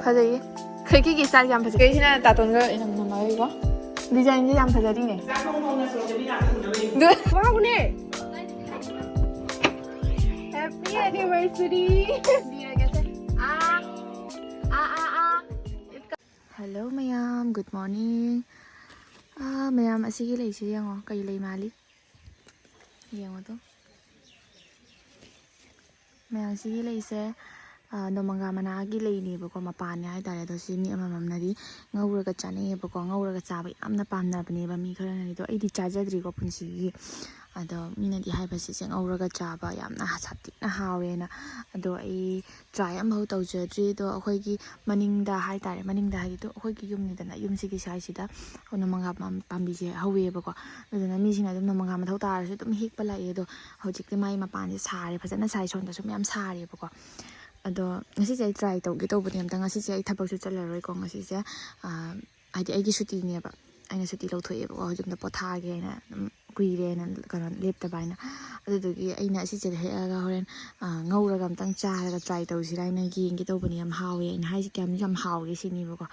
파자이 그게 쌀이 안 파자 그시나 따돈거 이런 거 말이고 디자인이 안 파자리네 네 와우네 Happy anniversary Hello mayam good morning mayam asigi leise yango kai lei mali yango to mayam asigi leise nomanga managi leini bako mapane haitare do si mi amamamnadi ngawraga chane bako ngawraga chabai amna pamnabne ba mi kharana do aidi chajadri ko punsi ado minadi haibasi se ngawraga chaba yamna hasatikna hawena ado ai try am ho tawjadri do akhoi maningda haitare maningda hai do akhoi gi yumni dana yumsi gi sai sida nomanga pambi je hawe bako aduna mi sina dum nomanga ma thau tar su dum hik pala e do hojik mai mapan je sare phajana sai son da su myam sare bako ado ngasi je try tawge tawbani amta ngasi je thabak su chalaroi ko ngasi je aidi aigi suti ne ba aina suti lawthoe ba hojum da pothage na kuire na kana lepta baina adugi aina asi je heaga horen ngawraga amtang charaga try tawsira aina yenge tawbani am hawe aina haisi kyam yam hawe sini ba ko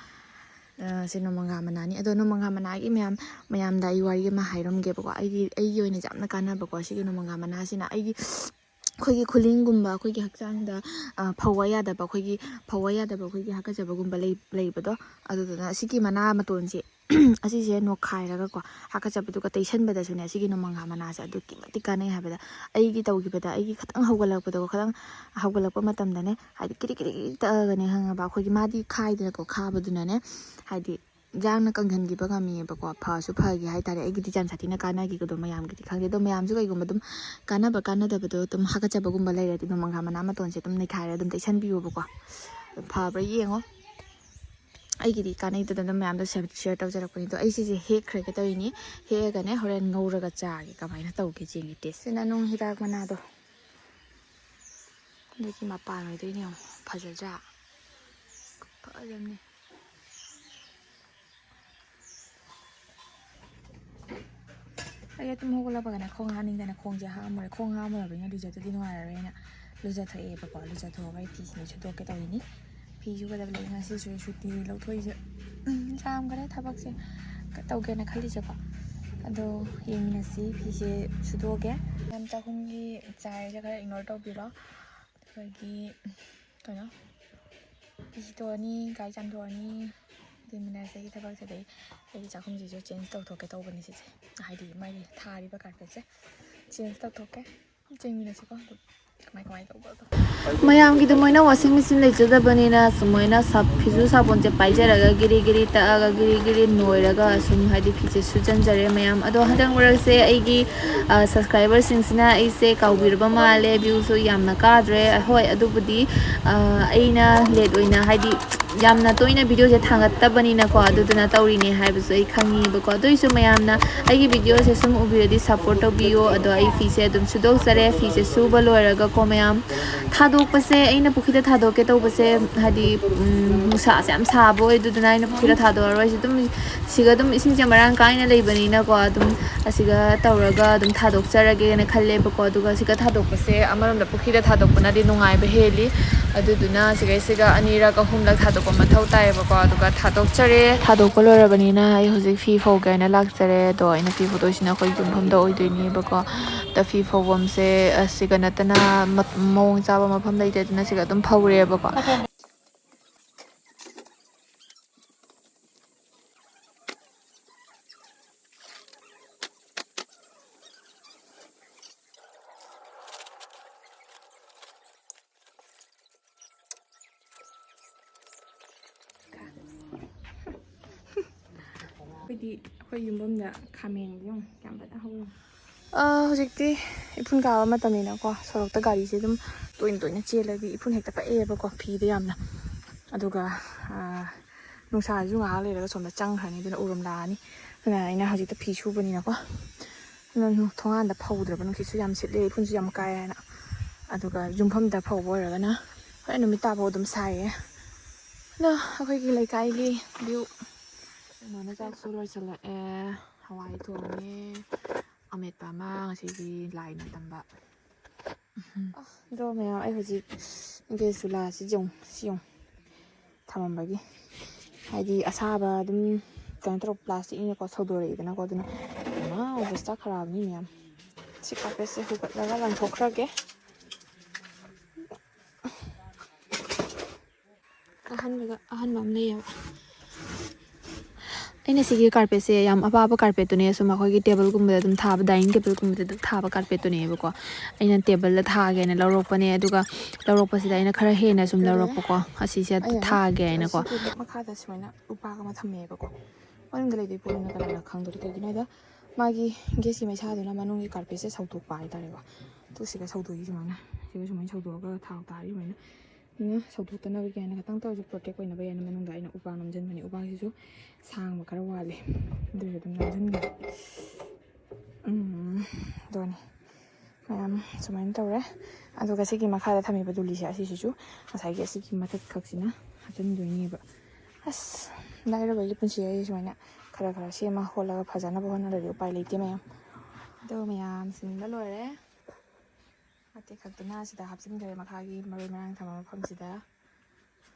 se nomanga manani ado nomanga managi mayam da iwari ma hairam ge ba ko ai oina jamna kana ba ko sigi nomanga manasina ai khoigi khulingumba khoigi hakchangda phawaya da ba khoigi hakajabagumba leibado aduduna sigi mana matonje asi je no khairaga ko hakajabadu ka teisanbada sune sigi no manga mana sa adu kimati kanai habada aigi tawgibada aigi khatang hawgalakbada ko khatang hawgalakpa matamda ne hadi kiri ta ga ne hanga ba khoigi madi khaidana ko khabaduna ne hadi jangna kanghan gi baga mi ba ko pha su pha gi hai tare ai gi dijan satina kana gi ko do mayam gi khangde do mayam ju kai gum dum kana ba da ba do tum haka cha ba gum ba lai ra ti no mangha mana ma ton se tum nei khai ra dum te san bi bo ko pha ba yengo ai gi di kana ida dum mayam do share taw jara ko ni do ai si je he khre ke taw ni he ga ne horen ngaura ga cha gi ka mai na taw gi jing gi test na nong hidak mana do ni ki ma pa noi do ni pha ja ja pha jam ni ai tum hogla ba na khong haning da na khong ja ha mo khong ha mo ba nya du ja tu di no ara re na lu ja thae ba ko lu ja tho bai pi ni chu do ke taw ni pi ju ga da le na si su ti lo thoi je jam ga da thabak se ka taw ge na khali je ko ado yeng na si pi se chu do ge yam ta khung gi chai ja ga ignore taw bi lo khoi gi ka na pi to ni gai jam to ni Dimina se kita bak se dei ai cha khum ji jo change taw thoke taw bani se hai di mai thari ba kat se change taw thoke chengina se ko kamai taw ba mayam gi moina washing machine le jada bani na sumoina sab phizu sabon je pai jara ga giri ta ga giri noira ga sum hai di phiche sujan jare mayam ado hadang warak se ai gi subscriber sing sina ai se kawbir ba male view so yamna kadre hoi adu budi aina let oina hai di yamna toina video je thangatta bani na ko aduduna tawri ne hai bu ai khangi ba ko doi su mayam na ai gi video se sum ubiradi support to bio ado ai fi se dum sudok sare fi se su ba loira ga ko mayam thadok pa se aina pukhida thadok ke taw ba se hadi musa se am sa bo aduduna aina pukhida thadok roi se dum siga dum ising je marang kaina lei bani na ko dum asiga tawraga dum thadok charage na khalle ba ko aduga siga thadok pa se amaram da pukhida thadok na di nungai ba heli aduduna siga anira ka humla thadok ko mathau tai ba ko aduga thadok chare thadok ko lora bani na ai hojik fi fo ga na lak chare do ina fi photo sina koi dum hom da oi doi ni ba ko ta fi fo bom se asiga natana mong cha ba mafam lai te na siga dum phawre ba ko Khoi yumbom da khameng yong kyam ba da ho hojikti ipun ka ma tamina ko sorok ta gari se dum toin chelagi ipun hekta pa e ba ko phi de yamna aduga nungsa ju nga le ga somna chang khani duna urum la ni na ina hojikta phi chu bani na ko na thongan da phawdra ba nungsi su yam sit le ipun su yam kai na aduga jumpham da phaw bo ra ga na hoi no mi ta bo dum sai na akhoi gi lai kai gi view Nona cha su loi chala hawai thong ni amet pa ma ngasi gi lai na tamba do me ai hoji ge su la si jong ꯊꯝꯃꯝꯕꯒꯤ ꯍꯥꯏꯗꯤ ꯑꯁꯥꯕ ꯑꯗꯨꯝ ꯀꯩꯅꯣ ꯇꯧꯔ ꯄ꯭ꯂꯥꯁꯇꯤꯛꯅꯤꯅꯀꯣ ꯁꯧꯗꯣꯔꯛꯏꯗꯅꯀꯣ ꯑꯗꯨꯅ ꯑꯣꯕꯁꯇ ꯈꯔꯕꯅꯤ ꯃꯌꯥꯝ ꯁꯤ ꯀꯥꯔꯄꯦꯠꯁꯦ ꯍꯨꯒꯠꯂꯒ ꯂꯪꯊꯣꯛꯈ꯭ꯔꯒꯦ ꯑꯍꯟꯕ ꯑꯃ ꯂꯩꯌꯦꯕ ꯑꯩꯅ ꯁꯤꯒꯤ ꯀꯥꯔꯄꯦꯠꯁꯦ ꯌꯥꯝ ꯑꯄꯥꯕ ꯀꯥꯔꯄꯦꯠꯇꯨꯅꯦ ꯁꯨꯝ ꯑꯩꯈꯣꯏꯒꯤ ꯇꯦꯕꯜꯒꯨꯝꯕꯗ ꯑꯗꯨꯝ ꯊꯥꯕ ꯗꯥꯏꯅꯤꯡ ꯇꯦꯕꯜꯒꯨꯝꯕꯗ ꯑꯗꯨꯝ ꯊꯥꯕ ꯀꯥꯔꯄꯦꯠꯇꯨꯅꯦꯕꯀꯣ ꯑꯩꯅ ꯇꯦꯕꯜꯗ ꯊꯥꯒꯦꯅ ꯂꯧꯔꯛꯄꯅꯦ ꯑꯗꯨꯒ ꯂꯧꯔꯛꯄꯁꯤꯗ ꯑꯩꯅ ꯈꯔ ꯍꯦꯟꯅ ꯁꯨꯝ ꯂꯧꯔꯛꯄꯀꯣ ꯑꯁꯤꯁꯦ ꯊꯥꯒꯦ ꯍꯥꯏꯅꯀꯣ ꯃꯈꯥꯗ ꯁꯨꯃꯥꯏꯅ ꯎꯄꯥꯛ ꯑꯃ ꯊꯝꯃꯦꯕꯀꯣ ꯃꯅꯨꯡꯗ ꯂꯩꯗꯣꯏ ꯄꯣꯠꯅꯤꯅ ꯀꯅꯥꯅ ꯈꯪꯗꯣꯔꯤ ꯀꯩꯒꯤꯅꯣ ꯍꯥꯏꯗ ꯃꯥꯒꯤ ꯒꯦꯁꯀꯤ ꯃꯩꯁꯥꯗꯨꯅ ꯃꯅꯨꯡꯒꯤ ꯀꯥꯔꯄꯦꯠꯁꯦ ꯁꯧꯗꯣꯛꯄ ꯍꯥꯏꯇꯥꯔꯦꯀꯣ ꯑꯗꯨ ꯁꯤꯒ ꯁꯧꯗꯣꯛꯏ ꯁꯨꯃꯥꯏꯅ ꯁꯤꯒ ꯁꯨꯃꯥꯏꯅ ꯁꯧꯗꯣꯛꯑꯒ ꯊꯥꯎ ꯇꯥꯔꯤ ꯁꯨꯃꯥꯏꯅ ꯑꯗꯨꯅ ꯁꯧꯗꯣꯛꯇꯅꯕꯒꯤ ꯍꯥꯏꯅ ꯈꯤꯇꯪ ꯇꯧꯔꯁꯨ ꯄ꯭ꯔꯣꯇꯦꯛ ꯑꯣꯏꯅꯕ ꯍꯥꯏꯅ ꯃꯅꯨꯡꯗ ꯑꯩꯅ ꯎꯄꯥꯛ ꯅꯝꯁꯤꯟꯕꯅꯤ ꯎꯄꯥꯛꯁꯤꯁꯨ ꯁꯥꯡꯕ ꯈꯔ ꯋꯥꯠꯂꯤ ꯑꯗꯨꯁꯨ ꯑꯗꯨꯝ ꯅꯝꯁꯤꯟꯒꯦ ꯑꯗꯨꯅꯤ ꯃꯌꯥꯝ ꯁꯨꯃꯥꯏꯅ ꯇꯧꯔꯦ ꯑꯗꯨꯒ ꯁꯤꯒꯤ ꯃꯈꯥꯗ ꯊꯝꯃꯤꯕ ꯗꯨꯂꯤꯁꯦ ꯑꯁꯤꯁꯤꯁꯨ ꯉꯁꯥꯏꯒꯤ ꯑꯁꯤꯒꯤ ꯃꯊꯛ ꯈꯛꯁꯤꯅ ꯍꯥꯞꯆꯤꯟꯗꯣꯏꯅꯦꯕ ꯑꯁ ꯂꯥꯏꯔꯕꯒꯤ ꯄꯨꯟꯁꯤ ꯑꯩ ꯁꯨꯃꯥꯏꯅ ꯈꯔ ꯈꯔ ꯁꯦꯝꯃ ꯈꯣꯠꯂꯒ ꯐꯖꯅꯕ ꯍꯣꯠꯅꯔꯗꯤ ꯎꯄꯥꯏ ꯂꯩꯇꯦ ꯃꯌꯥꯝ ꯑꯗꯣ ꯃꯌꯥꯝ ꯁꯤꯟꯕ ꯂꯣꯏꯔꯦ ꯃꯇꯦꯛ ꯈꯛꯇꯅ ꯁꯤꯗ ꯍꯥꯞꯆꯤꯟꯈ꯭ꯔꯦ ꯃꯈꯥꯒꯤ ꯃꯔꯣꯏ ꯃꯔꯥꯡ ꯊꯝꯕ ꯃꯐꯝꯁꯤꯗ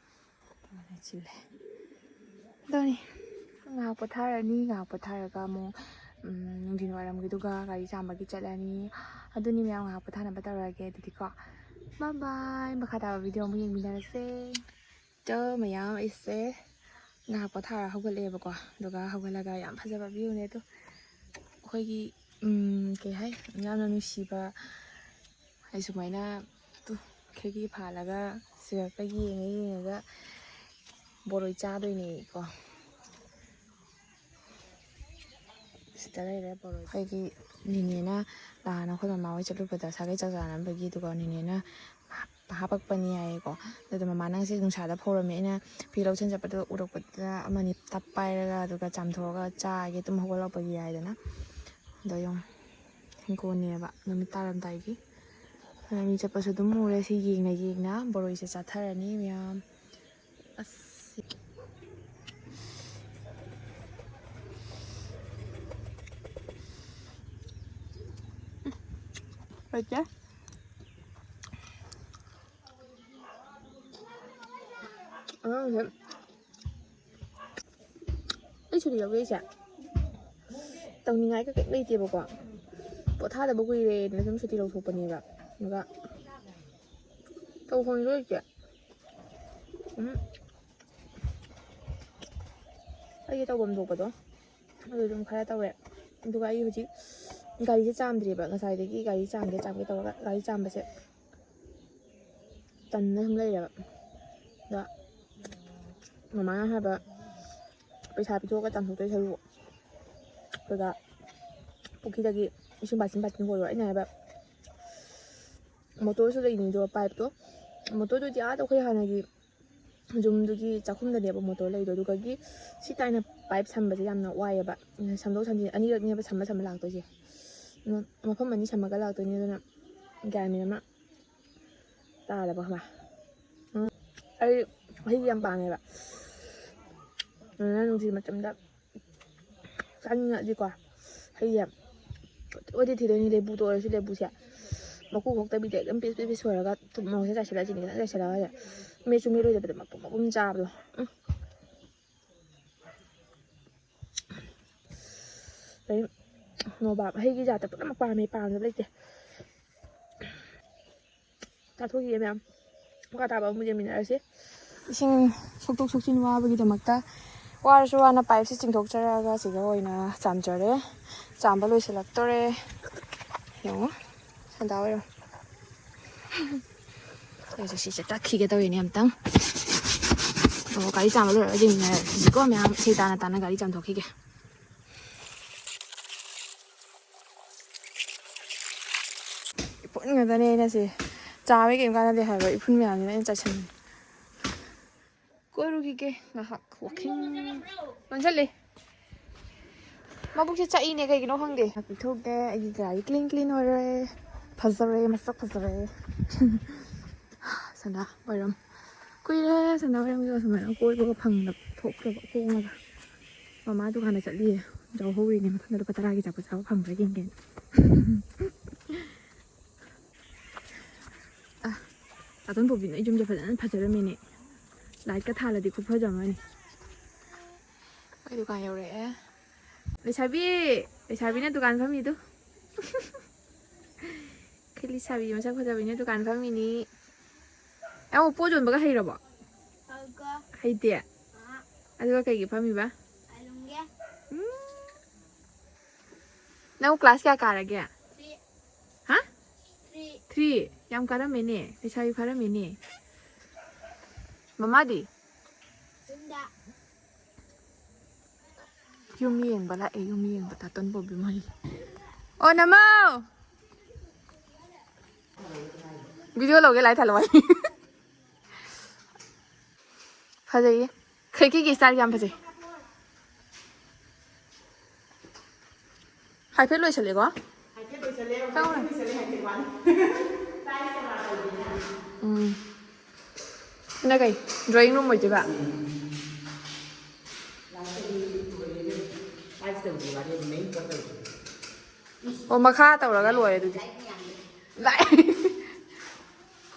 ꯆꯤꯜꯂꯦ ꯑꯗꯨꯅꯤ ꯉꯥꯏꯍꯥꯛ ꯄꯣꯊꯥꯔꯒ ꯑꯃꯨꯛ ꯅꯨꯡꯊꯤꯟ ꯋꯥꯏꯔꯝꯒꯤꯗꯨꯒ ꯒꯥꯔꯤ ꯆꯥꯝꯕꯒꯤ ꯆꯠꯂꯅꯤ ꯑꯗꯨꯅꯤ ꯃꯌꯥꯝ ꯉꯥꯏꯍꯥꯛ ꯄꯣꯊꯥꯅꯕ ꯇꯧꯔꯒꯦ ꯑꯗꯨꯗꯤꯀꯣ ꯕꯥꯏ ꯕꯥꯏ ꯃꯈꯥ ꯇꯥꯕ ꯚꯤꯗꯤꯑꯣ ꯑꯃꯨꯛ ꯌꯦꯡꯃꯤꯟꯅꯔꯁꯦ ꯃꯌꯥꯝ ꯑꯩꯁꯦ ꯉꯥꯏꯍꯥꯛ ꯄꯣꯊꯥꯔ ꯍꯧꯒꯠꯂꯛꯑꯦꯕꯀꯣ ꯑꯗꯨꯒ ꯍꯧꯒꯠꯂꯒ ꯌꯥꯝ ꯐꯖꯕ ꯚꯤꯎꯅꯦ ꯑꯗꯣ ꯑꯩꯈꯣꯏꯒꯤ ꯀꯩ ꯍꯥꯏ ꯌꯥꯝꯅ ꯅꯨꯡꯁꯤꯕ ꯑꯩ ꯁꯨꯃꯥꯏꯅ ꯈꯦꯒꯤ ꯐꯥꯜꯂꯒ ꯁꯤꯔꯛꯇ ꯌꯦꯡꯉꯒ ꯕꯣꯔꯣꯏ ꯆꯥꯗꯣꯏꯅꯦꯀꯣ ꯁꯤꯗ ꯂꯩꯔꯦ ꯕꯣꯔꯣꯏ ꯑꯩꯈꯣꯏꯒꯤ ꯅꯤꯅꯦꯅ ꯅꯍꯥꯟ ꯑꯩꯈꯣꯏ ꯃꯃꯥ ꯍꯣꯏ ꯆꯠꯂꯨꯕꯗ ꯁꯥꯒꯩ ꯆꯥꯛ ꯆꯥꯅꯕꯒꯤ ꯑꯗꯨꯒ ꯅꯤꯅꯦꯅ ꯍꯥꯄꯛꯄꯅꯤ ꯍꯥꯏꯌꯦꯀꯣ ꯑꯗꯨꯗ ꯃꯃꯥ ꯅꯪꯁꯦ ꯅꯨꯡꯁꯥꯗ ꯐꯧꯔꯝꯃꯦ ꯑꯩꯅ ꯐꯤ ꯂꯧꯁꯤꯟ ꯆꯠꯄꯗ ꯎꯔꯛꯄꯗ ꯑꯃꯅꯤ ꯇꯞ ꯄꯥꯏꯔꯒ ꯑꯗꯨꯒ ꯆꯥꯝꯊꯣꯛꯑꯒ ꯆꯥꯒꯦ ꯑꯗꯨꯝ ꯍꯧꯒꯠꯂꯛꯄꯒꯤ ꯍꯥꯏꯗꯅ ꯑꯗꯣ ꯌꯦꯡꯉꯣ ꯍꯤꯡꯒꯣꯜꯅꯦꯕ ꯅꯨꯃꯤꯠ ꯇꯥꯔꯝꯗꯥꯏꯒꯤ ꯃꯤ ꯆꯠꯄꯁꯨ ꯑꯗꯨꯝ ꯎꯔꯦ ꯁꯤ ꯌꯦꯡꯅ ꯕꯣꯔꯣꯏꯁꯦ ꯆꯥꯊꯔꯅꯤ ꯃꯌꯥꯝ ꯑꯁ ꯂꯩꯇꯦ ꯑꯉꯥꯡꯁꯦ ꯑꯩ ꯁꯨꯇꯤ ꯂꯧꯔꯛꯏꯁꯦ ꯇꯧꯅꯤꯡꯉꯥꯏ ꯀꯩꯝ ꯂꯩꯇꯦꯕꯀꯣ ꯄꯣꯊꯥꯗꯕ ꯀꯨꯏꯔꯦꯅ ꯁꯨꯝ ꯁꯨꯇꯤ ꯂꯧꯊꯣꯛꯄꯅꯦꯕ ꯑꯗꯨꯒ ꯇꯧꯐꯝꯁꯨ ꯂꯩꯇꯦ ꯑꯩꯒꯤ ꯇꯧꯐꯝ ꯊꯣꯛꯄꯗꯣ ꯑꯗꯨ ꯑꯗꯨꯝ ꯈꯔ ꯇꯧꯔꯦ ꯑꯗꯨꯒ ꯑꯩ ꯍꯧꯖꯤꯛ ꯒꯥꯔꯤꯁꯦ ꯆꯥꯝꯗ꯭ꯔꯤꯕ ꯉꯁꯥꯏꯗꯒꯤ ꯒꯥꯔꯤ ꯆꯥꯝꯒꯦ ꯇꯧꯔꯒ ꯒꯥꯔꯤ ꯆꯥꯝꯕꯁꯦ ꯇꯟꯅ ꯁꯨꯝ ꯂꯩꯔꯦꯕ ꯑꯗ ꯃꯃꯥꯅ ꯍꯥꯏꯕ ꯄꯩꯁా ꯄꯤꯊꯣꯛꯑꯒ ꯆꯥꯝꯊꯣꯛꯇꯣꯏ ꯁꯔꯨꯛ ꯑꯩꯈꯣꯏꯒ ꯄꯨꯈ꯭ꯔꯤꯗꯒꯤ ꯏꯁꯤꯡ ꯕꯥꯇꯤꯟ ꯍꯣꯜꯂꯣ ꯑꯩꯅ ꯍꯥꯏꯕ ꯃꯣꯇꯣꯔꯁꯨ ꯂꯩꯅꯤꯗꯣ ꯄꯥꯏꯞꯇꯣ ꯃꯣꯇꯣꯔꯗꯨꯗꯤ ꯑꯥꯗ ꯑꯩꯈꯣꯏ ꯍꯥꯟꯅꯒꯤ ꯌꯨꯝꯗꯨꯒꯤ ꯆꯥꯛꯈꯨꯝꯗꯅꯦꯕ ꯃꯣꯇꯣꯔ ꯂꯩꯗꯣ ꯑꯗꯨꯒꯤ ꯁꯤ ꯇꯥꯏꯅ ꯄꯥꯏꯞ ꯁꯝꯕꯁꯦ ꯌꯥꯝꯅ ꯋꯥꯏꯑꯦꯕ ꯁꯝꯗꯣꯛ ꯁꯝꯖꯤꯟ ꯑꯅꯤꯔꯛꯅꯦꯕ ꯁꯝꯕ ꯂꯥꯛꯇꯣꯏꯁꯦ ꯃꯐꯝ ꯑꯅꯤ ꯁꯝꯃꯒ ꯂꯥꯛꯇꯣꯏꯅꯤ ꯑꯗꯨꯅ ꯒ꯭ꯌꯥꯟ ꯃꯦꯟ ꯑꯃ ꯇꯥꯗꯕ ꯈꯪꯕ꯭ꯔꯥ ꯑꯩ ꯍꯩ ꯌꯥꯝ ꯄꯥꯝꯃꯦꯕ ꯑꯗꯨꯅ ꯅꯨꯡꯊꯤꯜ ꯃꯇꯝꯗ ꯆꯥꯅꯤꯡꯉꯛꯑꯗꯤꯀꯣ ꯍꯩꯁꯦ ꯑꯣꯏꯗꯤ ꯊꯤꯗꯣꯏꯅꯤ ꯂꯩꯕꯨꯗ ꯑꯣꯏꯔꯁꯨ ꯂꯩꯕꯨꯁꯦ ꯃꯀꯨ ꯈꯣꯛꯇꯕꯤꯗ ꯑꯗꯨꯝ ꯄꯤꯁ ꯁꯣꯏꯔꯒ ꯊꯨꯝ ꯃꯣꯔꯣꯛꯁꯦ ꯆꯥꯏꯁꯤꯜꯂꯒ ꯆꯤꯅꯤ ꯈꯤꯇꯪ ꯆꯥꯏꯁꯤꯜꯂꯒ ꯃꯦꯠꯁꯨ ꯃꯦꯠꯂꯣꯏꯗꯕꯤꯗ ꯃꯄꯨꯝ ꯆꯥꯕꯗꯣ ꯑꯗꯩ ꯅꯣꯕꯥꯞ ꯍꯩꯒꯤ ꯖꯥꯠꯇ ꯄꯨꯝꯅꯃꯛ ꯄꯥꯝꯃꯦ ꯄꯥꯝꯗꯕ ꯂꯩꯇꯦ ꯆꯥꯊꯣꯛꯈꯤꯒꯦ ꯃꯌꯥꯝ ꯃꯈꯥ ꯇꯥꯕ ꯑꯃꯨꯛ ꯌꯦꯡꯃꯤꯟꯅꯔꯁꯤ ꯏꯁꯤꯡ ꯁꯣꯛꯇꯣꯛ ꯁꯣꯛꯆꯤꯟ ꯋꯥꯕꯒꯤꯗꯃꯛꯇ ꯋꯥꯔꯁꯨ ꯋꯥꯅ ꯄꯥꯏꯞꯁꯦ ꯆꯤꯡꯊꯣꯛꯆꯔꯛꯑꯒ ꯁꯤꯗ ꯑꯣꯏꯅ ꯆꯥꯝꯖꯔꯦ ꯆꯥꯝꯕ ꯂꯣꯏꯁꯤꯜꯂꯛꯇꯣꯔꯦ ꯌꯦꯡꯉꯣ ꯁꯟꯗꯥ ꯑꯣꯏꯔꯣ ꯑꯩꯁꯨ ꯁꯤꯁꯦ ꯇꯛꯈꯤꯒꯦ ꯇꯧꯔꯤꯅꯦ ꯑꯝꯇꯪ ꯑꯣ ꯒꯥꯔꯤ ꯆꯥꯝꯕ ꯂꯣꯏꯔꯒ ꯌꯦꯡꯃꯤꯟꯅꯔꯁꯤꯀꯣ ꯃꯌꯥꯝ ꯏꯁꯩ ꯇꯥꯅ ꯒꯥꯔꯤ ꯆꯥꯝꯊꯣꯛꯈꯤꯒꯦ ꯏꯐꯨꯟ ꯉꯥꯛꯇꯅꯦ ꯑꯩꯅꯁꯦ ꯆꯥꯕꯩ ꯀꯩꯝ ꯀꯥꯟꯅꯗꯦ ꯍꯥꯏꯕ ꯏꯐꯨꯟ ꯃꯌꯥꯝꯁꯤꯅ ꯑꯩꯅ ꯆꯥꯏꯁꯤꯟꯕꯅꯦ ꯀꯣꯏꯔꯨꯈꯤꯒꯦ ꯉꯥꯏꯍꯥꯛ ꯋꯥꯛꯀꯤꯡ ꯂꯣꯟꯁꯤꯜꯂꯤ ꯃꯕꯨꯛꯁꯦ ꯆꯥꯛꯏꯅꯦ ꯀꯩꯒꯤꯅꯣ ꯈꯪꯗꯦ ꯄꯤꯊꯣꯛꯀꯦ ꯑꯩꯒꯤ ꯒꯥꯔꯤ ꯀ꯭ꯂꯤꯟ ꯑꯣꯏꯔꯦ ꯐꯖꯔꯦ ꯃꯁꯛ ꯐꯖꯔꯦ ꯁꯟꯗꯥ ꯋꯥꯏꯔꯝ ꯀꯨꯏꯔꯦ ꯁꯟꯗꯥ ꯋꯥꯏꯔꯝꯒꯤꯒ ꯁꯨꯃꯥꯏꯅ ꯀꯣꯏꯕꯒ ꯐꯪꯗꯕ ꯊꯣꯛꯇ꯭ꯔꯕ ꯈꯣꯡꯉꯒ ꯃꯃꯥ ꯗꯨꯀꯥꯟꯗ ꯆꯠꯂꯤꯌꯦ ꯌꯥꯎꯍꯧꯔꯤꯅꯦ ꯃꯊꯪꯗ ꯂꯨꯄꯥ 10ꯒꯤ ꯆꯥꯄꯣꯠ ꯆꯥꯕ ꯐꯪꯕ꯭ꯔꯥ ꯌꯦꯡꯒꯦꯅ ꯇꯥꯇꯣꯟ ꯄꯣꯕꯤꯅ ꯌꯨꯝꯁꯦ ꯐꯖꯅ ꯐꯖꯔꯝꯃꯤꯅꯦ Lại cái thà là đi khúc phơi rồi này. Cái đồ càng nhiều rẻ. Để xài bi này đồ càng phải mi tu. Cái lý xài bi mà sao phơi này đồ càng phải mi ní. Em một bữa rồi mà cái hay rồi bỏ. Hay tiệt. Anh có cái gì phải mi ba? Nào class क्या कर रहा है? हाँ? 3 यम कर रहा मैंने ऐसा भी कर रहा मैंने मम्मा दी यूमियन बला ए यूमियन बता तन बोबी मरी ओ नमो वीडियो लोगे लाइट हलवाई फजाइए खिड़की की स्टाइल क्या फजे हाई पे लोई चलेगा sao này này cái drawing room rồi chứ bạn ô mà khá tàu là cái lùi rồi lại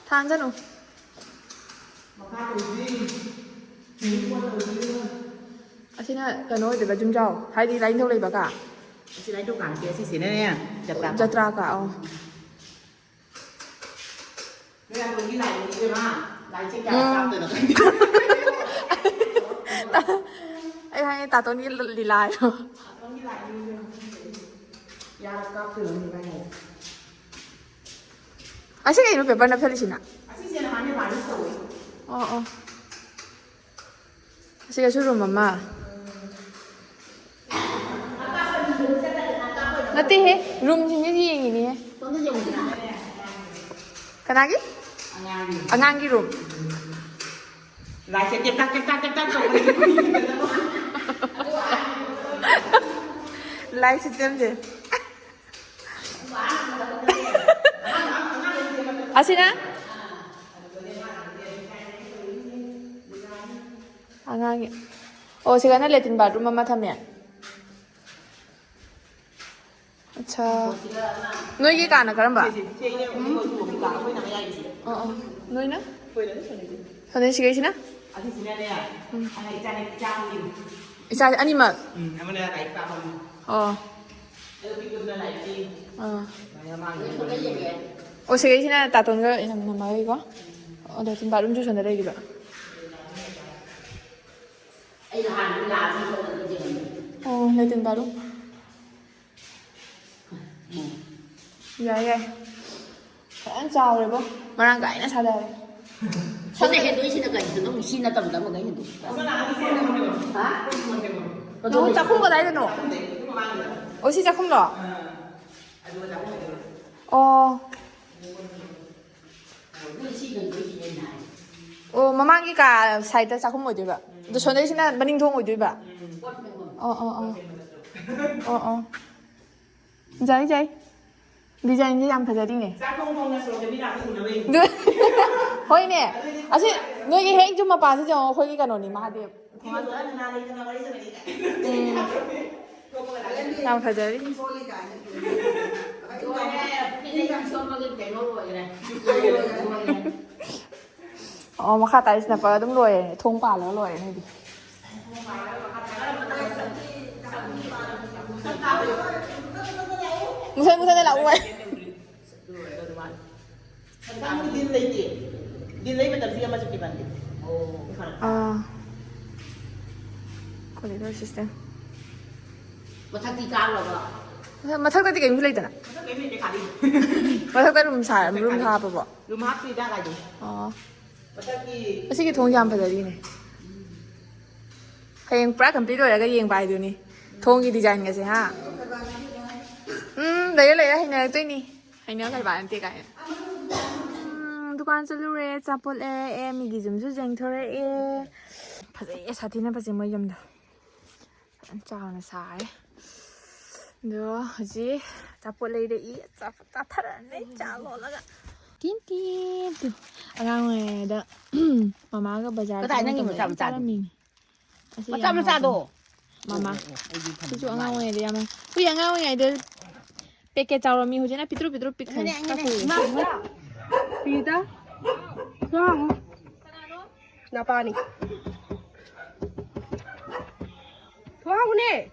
than chứ đâu xin hả cái nồi để bà chum trâu hay đi đánh theo lấy bà cả Chị lấy đồ cản kia xí này chặt ra cả Đây là mình đi lại đi mà lại trên cả sao từ nó em hay ta tôi đi lì lại rồi đi lại đi ya các từ nó như vậy anh sẽ cái nó phải bắt nó phải xin à xí là hắn như vậy rồi sẽ cái số room mà Nanti he, room sini sih yang ini he. Kenapa? Angangi room. Lại sẽ tiếp tắc rồi. Lại system je. Asina? Angangi. Oh, sekarang liatin bathroom mama thamnya. अच्छा नोई के काना करम बा नोई ना 선혜 씨가 있으나? 이사 아니면 씨가 있으나 따던 거 이놈 말 이거 내 지금 바름 주셨는데 이거 내 지금 바로 Dạ Anh chào rồi bố mà đang gãy nó sao đây Sao này hiện tôi xin là cảnh nó mình xin là tầm tầm một cái hiện hả? Nó chắc không có đấy đâu ủa xin chắc không rõ mà mang cái cả xài tới chắc không ngồi được ạ tôi cho nên xin là bên ninh thôn ngồi được ạ Dạ 디자인 이제 안 파자리네. 호이네. 아시 너희 행 좀만 봐서 저 호이가 너니 마디. 안 파자리. mà khá tại snap ở đúng rồi, thôn bà nó rồi này đi. Musa đây là uầy. Din lấy betul dia masuk di banding. Có lẽ thôi system. Mà thằng đi cao rồi vợ. Mà thắc tới cái lấy tận à? Cái mình để khả đi. Mà thắc tới room xài room tha bà bỏ. Room hấp thì đã là gì? Mà thắc thì. Cái thùng giam phải đi này. Hay pra complete rồi cái gì bài điều này. Thùng cái design cái gì ha? lấy hay này tôi nè. Hay nhớ cái bài em tiếc cái. दुकान चलू रे चापोल ए मिगी जुमसु जेंग थोरे ए फजे साथीना फजे म यमदा चावना साय दो हजी चापोल ले रे ई चापता थर ने चालो लगा तीन तीन तु अगांग ए द मामा का बाजार cái này nó một trăm mi đồ मामा जो अगांग ए दे यामा कुई अगांग ए दे पेके चावल मी हो जेना पितरु पितरु पिक खाई का कुई Pita? Sao? 나 빠니. 좋아하네.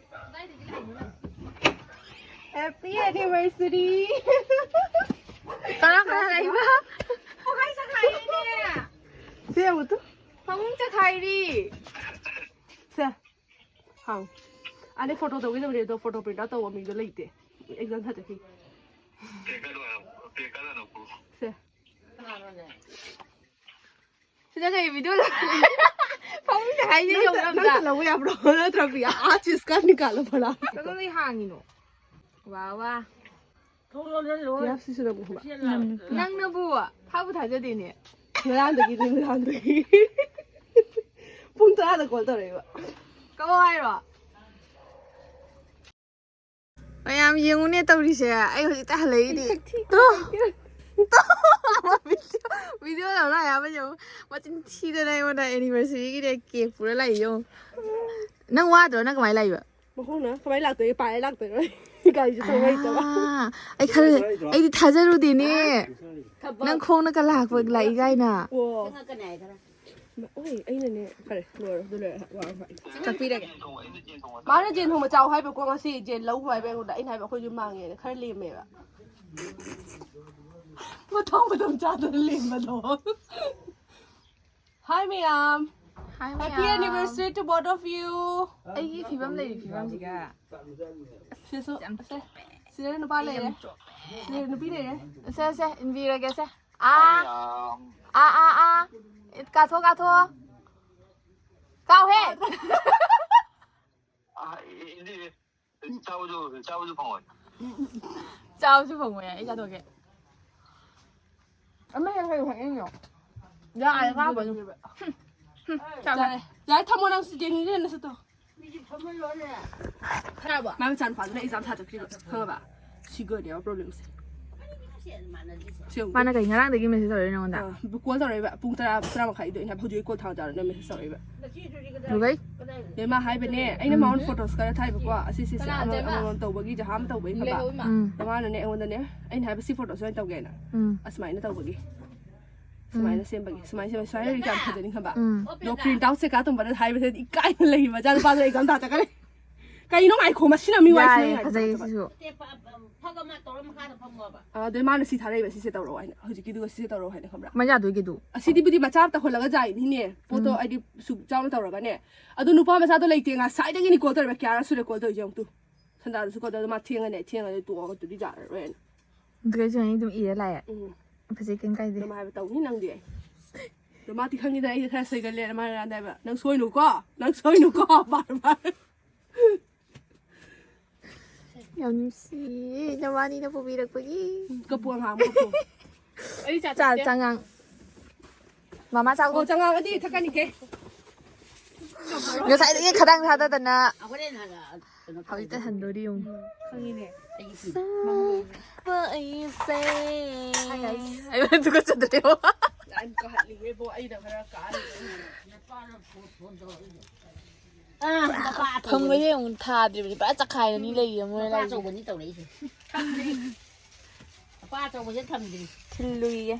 Happy anniversary. Parang kalay ba? Okay sa kain niya. Siya mo to? Pangungcha Kylie. Siya. Hang. Ani photo to kita beri to photo print to ami do leite. Exam tha jahi. Siya. Sila kayo video lang. Pangungcha Kylie yung Nang ramda. talaw ya bro. Na trabi आज इसका निकालो भला. Pero may hangin o. Wawa. Ya sisi na buha. Nang nabuwa. Habu taja din eh. Nandagi. Punta na call to रे. Kawai ro. Mayam yung unya tawri siya. Ay hoji ta halay di. To. Video nào lại à bây giờ mà chính thi đây này mà đại anniversary cái này kẹp phụ lại vô. Nang wa rồi nang cái máy lại vậy. Mà không nữa, cái máy lạc tới bài lạc tới rồi. Cái gì sao vậy đó? À, ai khai ai đi thay ra rồi đi nè. Nang không nang cái lạc vậy lại cái nè. Wow. cái này thôi Ôi, anh này nè, phải rồi, rồi, wow vậy. Chắc phi đây. Má nó trên không mà cháu hay phải qua xì trên lâu hoài bên đấy này bảo khôi dương mang này, khai liềm mẹ ạ. Mà thông cha tôi liềm mà đó. Hi ma'am. Happy anniversary to both of you. Ai cái phi bấm này phi bấm gì cả. Xin số. Xin nó ba này đấy. Xin nó biết này đấy. Xe invite cái xe. À. Cà thua. Cao hết. Chào chú Phùng mày, chào tôi kìa. Em mấy em phải hỏi em nhỉ? Dạ, ai ra vậy? Chào Dạ, dạ tham quan sự kiện này là sao đó? khá bỏ Mà chẳng phải là exam thắt được không bà? Chỉ có điều problem gì? Mana cái ngang đấy mình sẽ rồi nó đã. Quên rồi vậy, bung ra mà khai được, hãy hỗ quên thằng giờ nên mình sẽ rồi vậy. Đúng đấy. Để mà hai bên này, anh em mong photos cái thay bữa qua, xí anh tàu bagi cho ham tàu bagi các bạn. Mà nó này anh này, anh hai bên xí photos anh tàu cái nè. Smile nó tàu bagi. Smile nó xem bagi, smile đi làm thật đấy các bạn. Nó print out sẽ cả tụi bạn hai bên thì cái này mà ra bao giờ exam thắt cái này. Cái nó ai không mà xin là mình Dạ, quay cái gì chứ? để mà nó xí thay đấy xí tàu rồi anh, hồi cái đứa xí tàu rồi anh không Mà giờ tôi cái đủ. Asidi budi macam tak hola gajai ni ne photo ID sub jam ta roga ne adu nupa ma sa to leite nga sai dagi ni ko to be kyara su de ko to jong tu sanda su ko to ma thieng ne tu ko tu di ja re Cái chuyện này tôi ý lại. Phải gì cái gì? ma ha tau ni nang di do ma ti khang ni dai kha sai ga le ma ra dai ba nang soi nu ko ba ba Em xí, nó vào đi nó phụ bị được cái gì? ko puang ha mo ko Chả chẳng ngang. Mama sao ko cô? chang ga di thakani ke Nhớ sai cái khả năng thật thật nè. cái này là Học đi tới thành đồ đi không? khang ni ne Vậy sẽ. Ai bên tôi có chật được không? anh ko hat li we bo ai da ra ka Không có gì ông thà thì phải bắt chắc khai ni lấy gì mới ba lấy. châu bên tàu đấy chứ ba châu bên thầm gì Thì lùi.